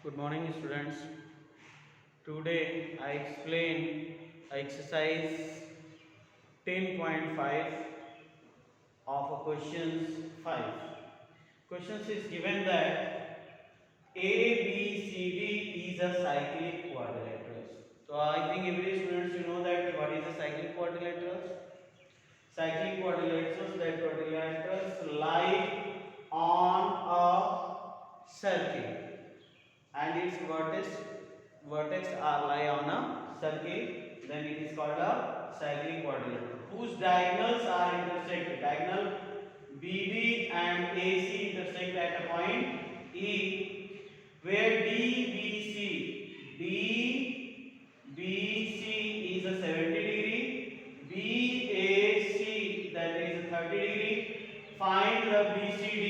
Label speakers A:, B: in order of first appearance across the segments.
A: Good morning, students. Today I explain exercise 10.5 of a questions 5. Questions is given that ABCD is a cyclic quadrilateral. So I think every students you know that what is a cyclic quadrilateral? Cyclic quadrilaterals, that quadrilaterals lie on a circle and its vertex are lie on a circle, then it is called a cyclic quadrilateral whose diagonals are intersect. Diagonal BD and AC intersect at a point E where DBC is a 70 degree, BAC that is 30 degree. Find the BCD.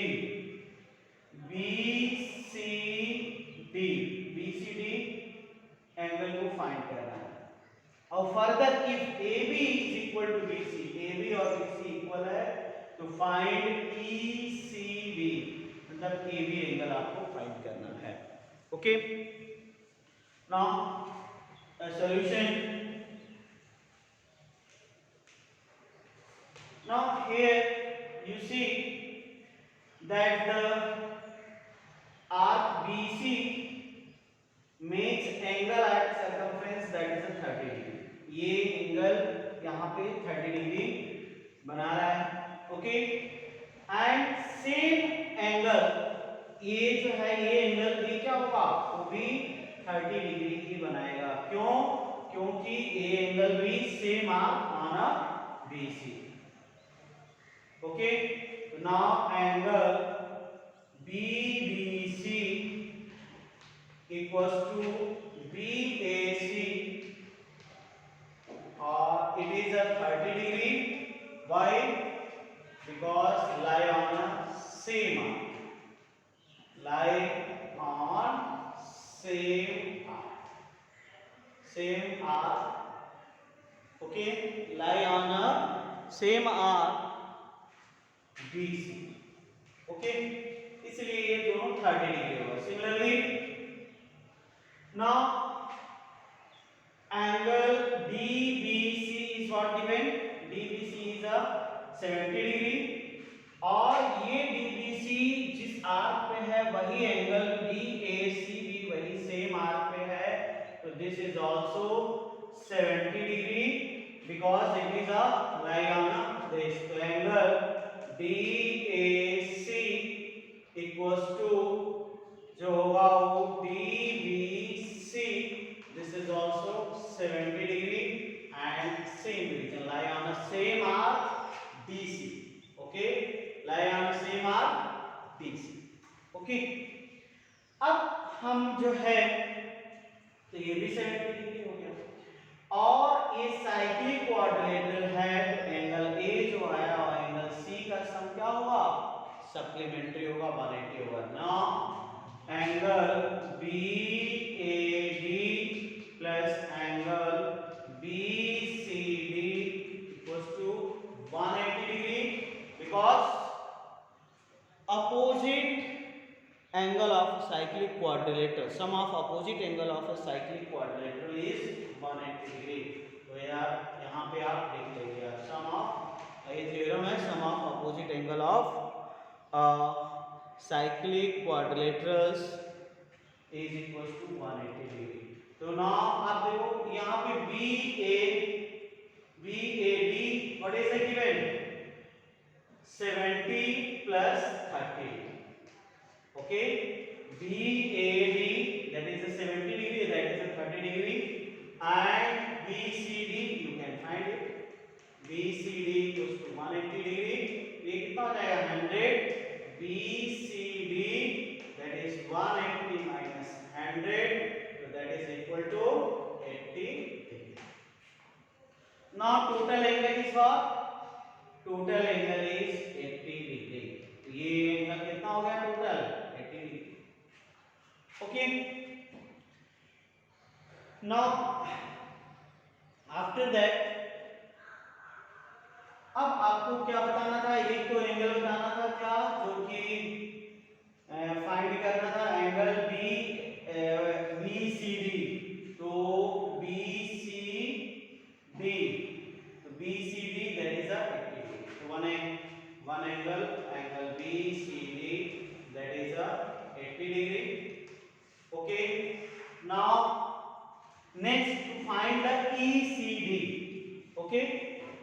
A: BCD angle को find करना है। और further if AB is equal to BC, AB और BC equal है तो find ECB, मतलब AB angle आपको find करना है। Okay, now solution. Now here you see that the arc BC makes angle at circumference that is a 30 degree। ये angle यहाँ पे 30 डिग्री बना रहा है। ओके, एंड सेम एंगल ये जो है ये एंगल ये क्या होगा, वो भी 30 डिग्री ही बनाएगा। क्यों? क्योंकि ये एंगल भी same arc on a BC। Okay, now angle BBC equals to BAC or it is a 30 degree. Why? Because lie on a same arc. Lie on same arc. Same arc. Okay, lie on a same arc BC। Okay, इसलिए ये दोनों 30 degree होगा। Similarly now angle DBC is what given, DBC is a 70 degree और ये DBC जिस arc पे है वही एंगल BAC भी वही सेम आर्क पे है, तो this is also 70 degree because it is a lie on this. तो एंगल DAC इक्वल्स टू जो होगा वो DBC, this is also 70 degree and same reason lie on a same arc BC। Okay, lie on a same arc BC। Okay, अब हम जो है तो ये भी 70 डिग्री हो गया और ये साइक्लिक क्वाड्रिलेटरल है, तो एंगल A जो आया और एंगल C का सम क्या होगा, सप्लीमेंट्री होगा, 180 होगा। Now angle BAD plus angle BCD equals to 180 degree because opposite angle of cyclic quadrilateral, sum of opposite angle of a cyclic quadrilateral is 180 degree। तो यार यहाँ पे आप देख लीजिए, sum of ये थ्योरम है, sum of opposite angle of cyclic quadrilaterals is equals to 180 degree। तो now आप देखो यहाँ पे BAD what is the given 70 plus 30। Okay, BAD that is a 70 degree, that is a 30 degree, and BCD you can find it, BCD equals to 180 degree। ये कितना हो जाएगा 100, BCD that is 180 minus 100, so that is equal to 80 degree। Now total angle is what? Total angle is 80 degree। तो ये angle कितना हो गया total 80 degree. Okay, now after that अब आपको क्या बताना था, एक तो एंगल बताना था क्या, जो कि फाइंड करना था angle Okay, now next to find the ECD. Okay,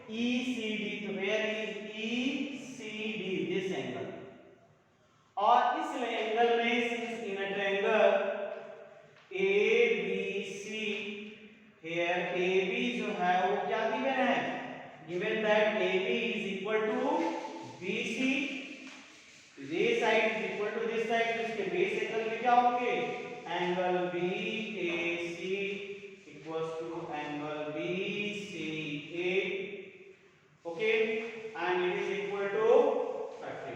A: ECD, so where is ECD? This angle. और इस एंगल में since in a triangle ABC, here AB जो है वो क्या गिवन है? Given that AB is equal to BC, this side is equal to this side, तो इसके बेस एंगल में क्या होंगे? Angle BAC equals to angle BCA. Okay, and it is equal to 30.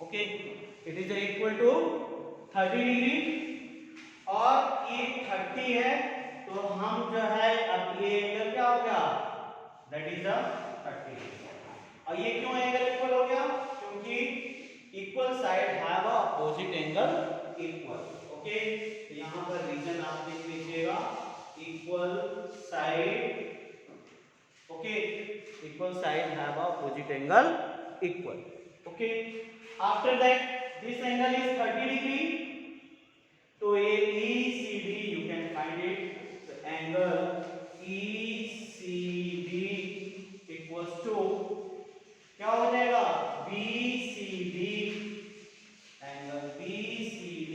A: Okay, it is equal to 30 degree और ये 30 है, तो हम जो है अब ये एंगल क्या हो गया? दैट इज अ 30. और ये क्यों एंगल इक्वल हो गया? क्योंकि equal side have a opposite angle equal. Okay, तो यहां पर रीजन आप देख लीजिएगा, equal side. Okay, equal side have a opposite angle equal. Okay, after that this angle is 30 degree, तो ये ECD you can find it, the angle ECD equals to क्या हो जाएगा? BCD, angle BCD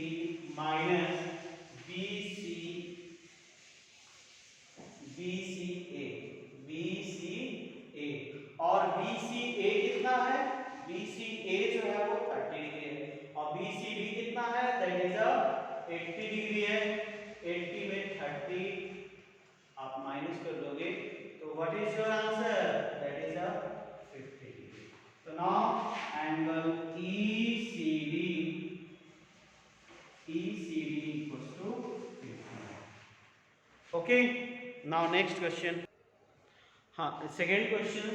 A: minus BCA, और BCA कितना है? BCA जो है वो 30 डिग्री है और BCD कितना है? दैट इज अ 80 डिग्री है. 80 में 30 आप माइनस कर दोगे तो what is your answer? That is a 50 degree. तो now angle ECD equals to 50. Okay, now next question. हाँ, सेकेंड क्वेश्चन.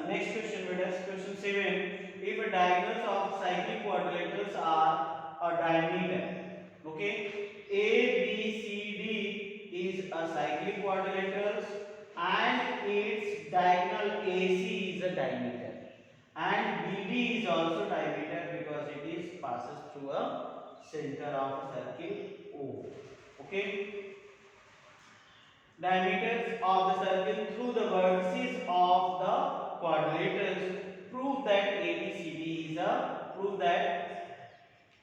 A: नेक्स्ट क्वेश्चन बेटा, question 7. If diagonals of cyclic quadrilaterals are a diameter. Okay, ABCD is a cyclic quadrilateral and its diagonal AC is a diameter and BD is also diameter because it is passes through a center of a circle O. Okay, diameters of the circle through the vertices of the quadrilaterals. Prove that ABCD is a prove that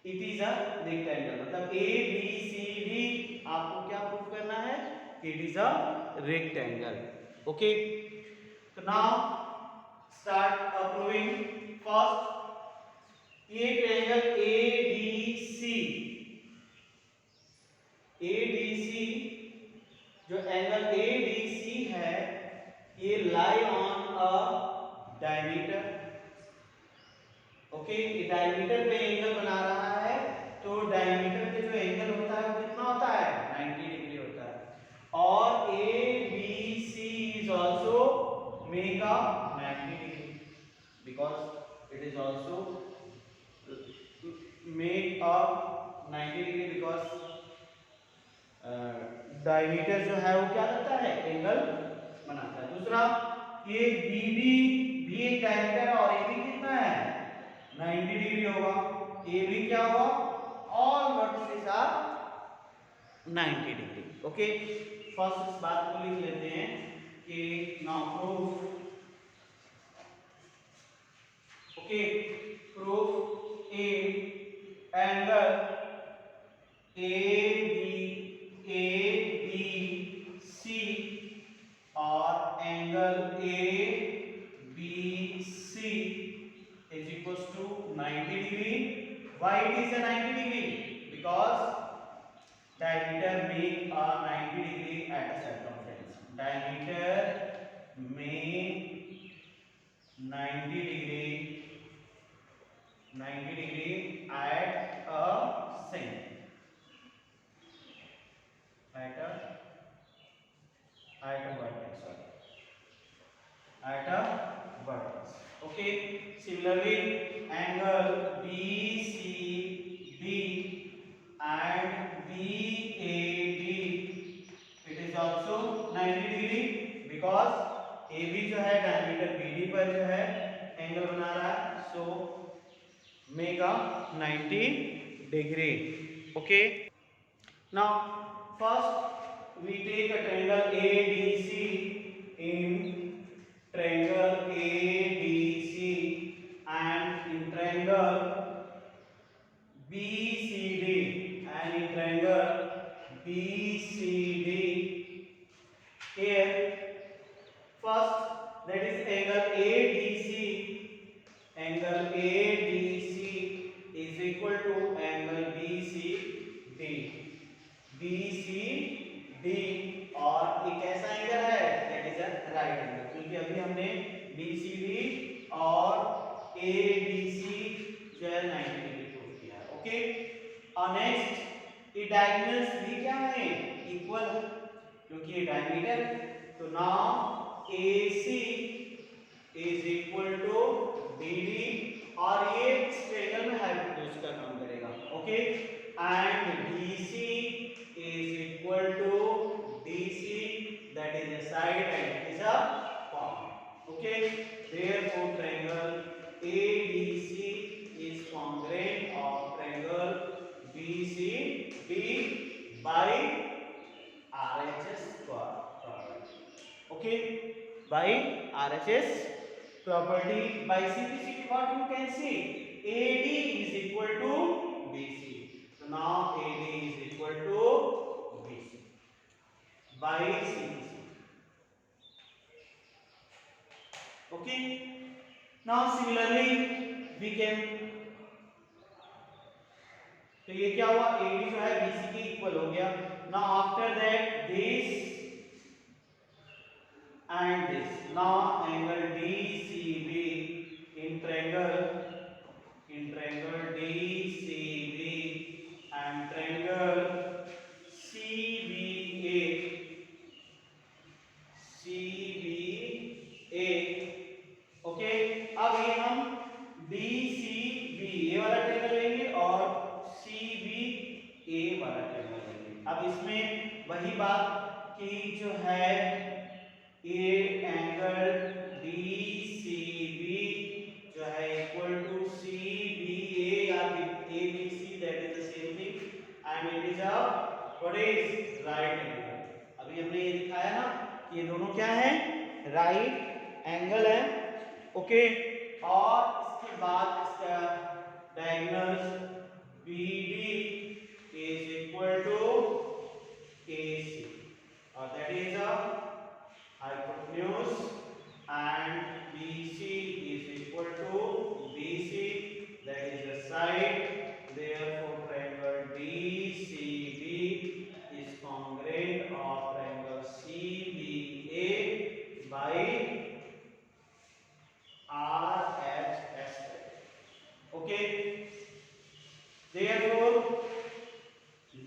A: it is a rectangle. मतलब ABCD आपको क्या prove करना है? It is a rectangle. Okay. So now start proving. First, ये triangle ADC जो angle ADC है ये लाई on a diameter. Okay, ये डायमीटर पे एंगल बना रहा है, तो डायमीटर पे जो एंगल होता है वो कितना होता है? 90 डिग्री होता है. और ABC is also make a 90 degree because it is also make a 90 degree because diameter जो है वो क्या करता है? एंगल बनाता है. दूसरा, ये BD भी एक डायमीटर है और ये भी कितना है? 90 डिग्री होगा. ये भी क्या होगा? All vertices are 90 degree. Okay, first इस बात को लिख लेते हैं कि now proof. Okay, proof a angle ABC और angle ABC is equals to 90 degree. Why it is a 90 degree? Because diameter make a 90 degree at a circumference. Diameter make 90 degree at a center. At a vertex, sorry, at a vertex. Okay, similarly angle BCD and BAD, it is also 90 degree because AB जो है diameter BD पर जो है angle बना रहा है, so make a 90 degree. Okay. Now, first we take a triangle ADC. In triangle ADC and in triangle BCD and in triangle BCD. Here, first, that is angle ADC. Angle ADC is equal to angle BCD. BCD और एक ऐसा angle है that is a right angle, क्योंकि अभी हमने BCD और ABC जो है 90 डिग्री प्रूव किया है. ओके. और नेक्स्ट ये डायगोनल्स भी क्या है, इक्वल, क्योंकि ये डायमीटर. तो now AC is equal to BD और ये इस ट्रायंगल में हाइपोटेन्यूज का काम करेगा. Okay. And BC is equal to DC, that is a side and it is a point. Okay. Therefore triangle ABC is congruent of triangle BCD by RHS property. Okay. By RHS property, by CPC, what you can see, AD is equal to BC. So now AD is equal to BC by CPC. Okay. Now similarly we can, तो ये क्या हुआ, AD जो है BC के equal हो गया. Now after that this and this. Now angle DCB in triangle DCB and triangle CBA. Okay. अब ये हम DCB ये वाला ट्रायंगल लेंगे और CBA वाला ट्रायंगल लेंगे. अब इसमें वही बात कि जो है ये एंगल DCB जो है इक्वल टू CBA या ABC, that is the same thing and it is a what is right angle. अभी हमने ये दिखाया ना कि ये दोनों क्या है, राइट एंगल है. ओके. और इसके बाद इसका diagonals BD is equal to AC और that is a hypotenuse and BC is equal to BC, that is the side. Therefore triangle DCB is congruent of triangle CBA by RHS. Okay. Therefore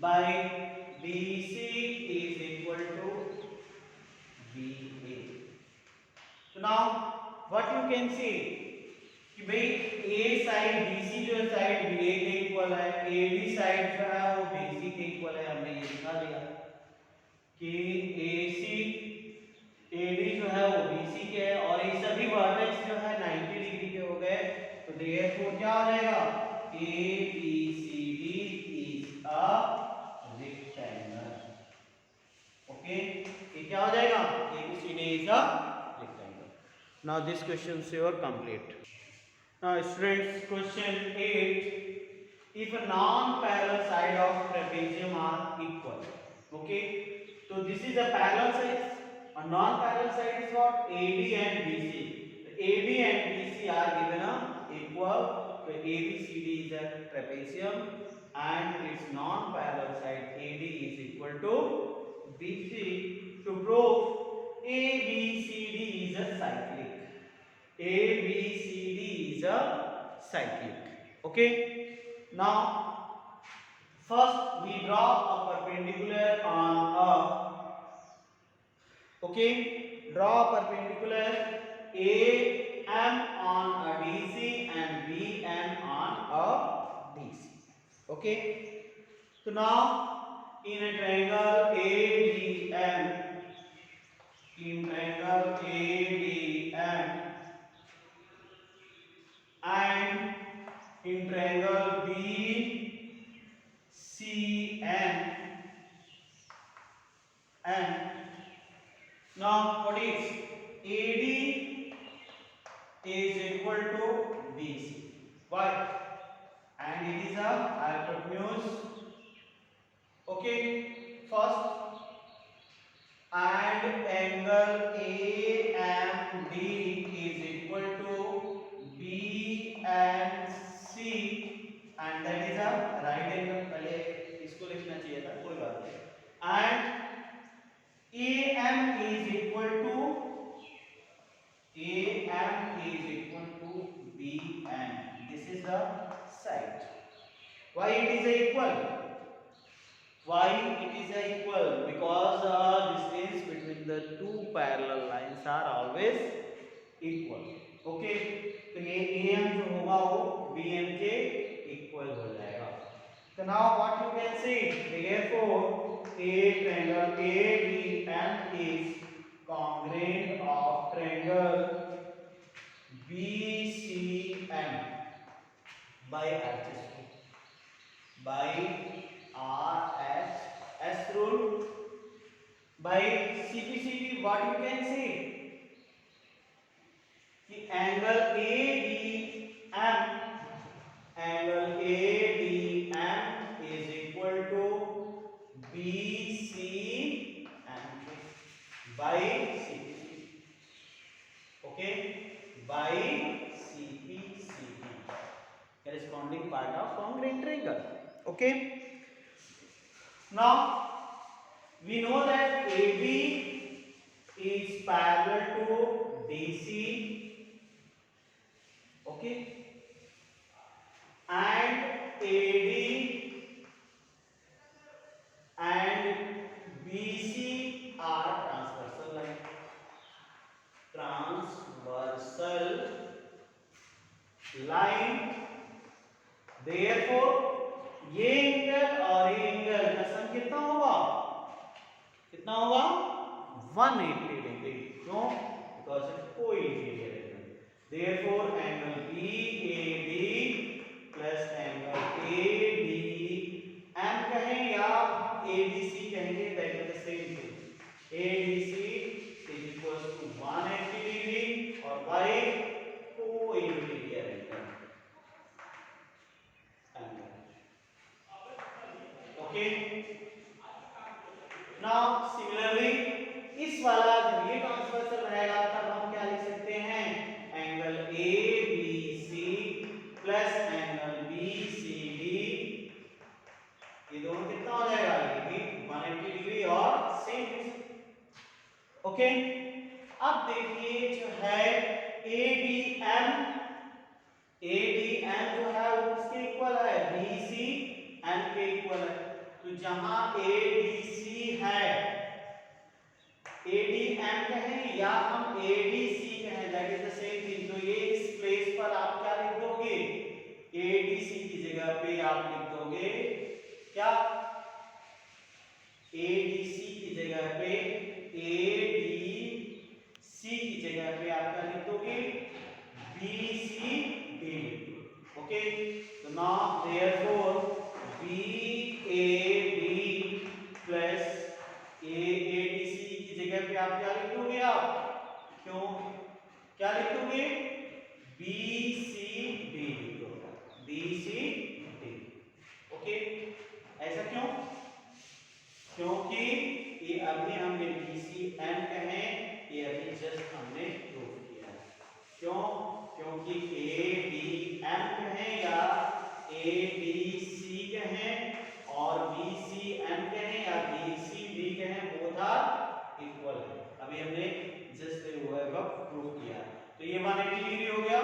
A: by BC is equal to BA. So now what you can see कि भाई A side BC जो side BA के equal है, AD side जो है वो BC के equal है. हमने ये दिखा दिया कि AC AD जो है वो BC के है और ये सभी वर्टेक्स जो है 90 डिग्री के हो गए. तो देयरफॉर क्या हो जाएगा, ABCD is a rectangle. Okay. ये क्या हो जाएगा, ABCD is a rectangle. Now this question is your complete. Now students, question 8, if a non-parallel side of trapezium are equal. Okay. So this is a parallel side. A non-parallel side is what, AD and BC. The AD and BC are given a equal. So ABCD is a trapezium and its non-parallel side AD is equal to BC. To prove ABCD is a cyclic. ABCD is a cyclic. Okay. Now first we draw a perpendicular on a, okay, draw a perpendicular AM on a DC and BM on a DC. Okay. So now in a triangle ADM, in triangle ADM and in triangle BCD, okay, first and angle AMD is equal to BNC and that is a right angle. पहले इसको लिखना चाहिए था, कोई बात नहीं. And AM is equal to BN. This is the side. Why it is equal? Why it is equal? Because distance between the two parallel lines are always equal. Okay, तो ये AM जो होगा वो BM के equal हो जाएगा. So now what you can see? Therefore, a triangle ABM is congruent of triangle BCM by RHS rule. By RHS rule. By CPCB, what you can see? The angle ADM is equal to BCM by CPCB. Okay, by CPCB, corresponding part of congruent triangle. Okay, now we know that AB is parallel to DC. Okay, and AD and BC are transversal line. Transversal line. Therefore, ये angle और ये angle का सम कितना होगा? कितना होगा? 180 degree. क्यों? Because it's co-interior angle. Therefore, angle BAD plus angle ADM कहें या ADC कहेंगे, that is the same thing. ADC is equal to 180 degree और by co-interior angle. Okay. Now similarly, इस वाला जब ये ट्रांसवर्सल रहेगा तब हम क्या लिख सकते हैं? Angle ABC plus angle BCD, ये दोनों कितना हो जाएगा? ये भी 180 डिग्री और सेम. ओके, अब देखिए जो है ADM जो है वो किसके इक्वल है? BCM के इक्वल है. तो जहां ADC है, ADM कहें या हम ADC कहें, that is the same thing. तो ये इस प्लेस पर आप क्या लिख दोगे? ADC की जगह पे आप लिख दोगे क्या? ADC की जगह पे ADC की जगह पे आप क्या लिख दोगे? BCD. Okay, so now therefore BAD plus AADC की जगह पे आप क्या लिख दोगे? आप क्यों क्या लिख दोगे? BCD लिख दोगे. BCD. ओके, ऐसा क्यों? क्योंकि ये अभी हमने BCM कहें, ये अभी जस्ट हमने प्रूव किया. क्यों? क्योंकि ADM कहें या ADC कहें और BCM कहें या BCD कहें, बोथ आर इक्वल है. अभी हमने जस्ट वो प्रूव किया. तो ये 180 डिग्री हो गया.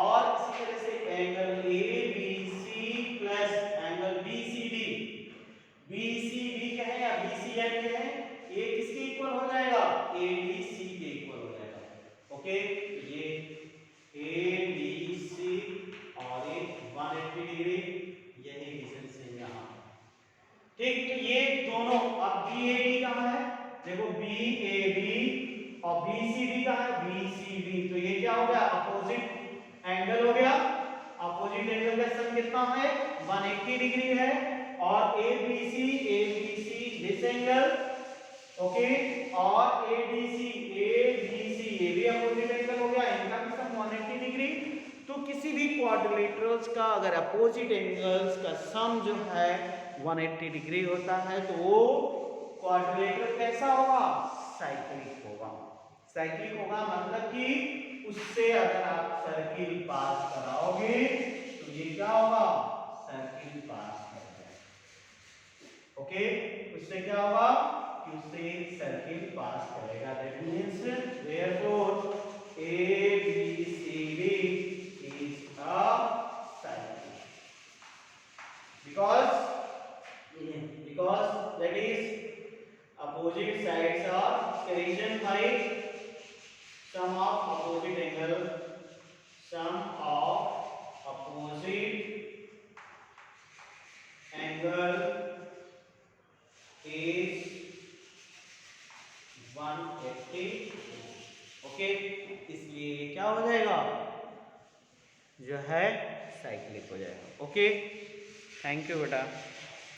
A: और इसी तरह से angle ABC plus angle BCD कहें या BCM कहें, ये किसके इक्वल हो जाएगा? ADC के इक्वल हो जाएगा. ओके, ये ADC और ये 180 डिग्री, यही डिस्टेंस है यहाँ. ठीक, तो ये दोनों. अब BAD कहाँ है? देखो BAD और BCD कहाँ है? BCD. तो ये क्या हो गया? अपोजिट एंगल हो गया. अपोजिट एंगल का सम कितना है? 180 डिग्री है. और ABC दिस एंगल, ओके, और ADC ये भी अपोजिट एंगल हो गया. इनका भी सम 180 डिग्री. तो किसी भी क्वाड्रिलेटरल्स का अगर अपोजिट एंगल्स का सम जो है 180 डिग्री होता है तो वो क्वाड्रिलेटरल कैसा होगा? साइक्लिक होगा। साइक्लिक होगा मतलब कि उससे अगर आप सर्किल पास कराओगे तो ये क्या होगा? सर्किल पास करेगा। ओके, उससे क्या होगा कि उससे सर्किल पास करेगा। That means therefore ABCD is a cycle because that is opposite sides are region by sum of opposite angle, sum of opposite angle is 180। Okay, इसलिए क्या हो जाएगा? जो है साइक्लिक हो जाएगा। ओके, थैंक यू बेटा।